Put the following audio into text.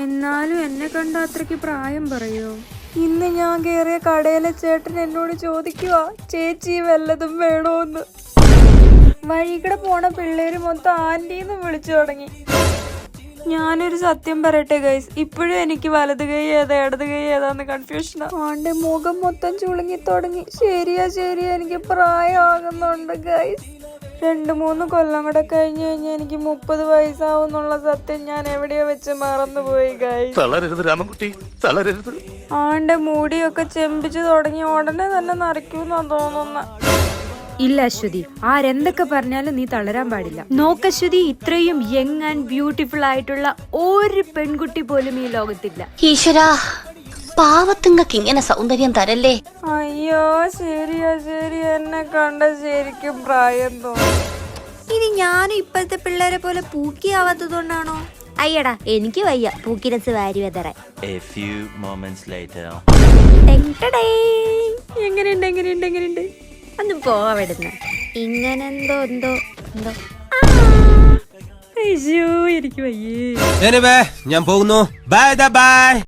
എന്നാലും എന്നെ കണ്ട അത്രയ്ക്ക് പ്രായം പറയോ? ഇന്ന് ഞാൻ കേറിയ കടയിലെ ചേട്ടൻ എന്നോട് ചോദിക്കുവാ, ചേച്ചി വല്ലതും വേണോന്ന്. വഴികൂടെ പോണ പിള്ളേര് മൊത്തം ആന്റീന്ന് വിളിച്ചു തുടങ്ങി. ഞാനൊരു സത്യം പറയട്ടെ ഗൈസ്, ഇപ്പോഴും എനിക്ക് വലത് കൈ ഏതാ ഇടത് കൈ ഏതാന്ന് കൺഫ്യൂഷനാ. ആന്റെ മുഖം മൊത്തം ചുളുങ്ങി തുടങ്ങി. ശരിയാ എനിക്ക് പ്രായമാകുന്നുണ്ട് ഗൈസ്. 2-3 കൊല്ലം കൂടെ കഴിഞ്ഞ് കഴിഞ്ഞാൽ എനിക്ക് 30 വയസ്സാവുന്നുള്ള സത്യം ഞാൻ എവിടെയോ വെച്ച് മറന്നുപോയി ഗൈസ്. ആന്റെ മുടിയൊക്കെ ചെമ്പിച്ചു തുടങ്ങി ഉടനെ തന്നെ നരയ്ക്കൂന്നാ തോന്നുന്ന. ഇല്ല അശ്വതി, ആരെന്തൊക്കെ പറഞ്ഞാലും നീ തളരാൻ പാടില്ല. നോക്കശ്വതി, ഇത്രയും യങ് ആൻഡ് ബ്യൂട്ടിഫുൾ ആയിട്ടുള്ള ഒരു പെൺകുട്ടി പോലും ഈ ലോകത്തില്ല. ഈശ്വരാ, പാവത്തുങ്ങൾക്ക് ഇങ്ങനെ സൗന്ദര്യം തരല്ലേ. അയ്യോ ശരിയാ എന്നെ കണ്ട ശരിക്കും പ്രായം തോന്നും. ഇനി ഞാനും ഇപ്പോഴത്തെ പിള്ളേരെ പോലെ പൂക്കിയാവാത്തതുകൊണ്ടാണോ? അയ്യടാ, എനിക്ക് വയ്യ പൂക്കിരസ് വാരി വെതറാൻ. എങ്ങനെയുണ്ട്? ഒന്ന് പോവാടുന്ന ഇങ്ങനെ എന്തോ അയ്യോ എനിക്ക് വയ്യേ. ഞാൻ പോകുന്നു. ബൈ.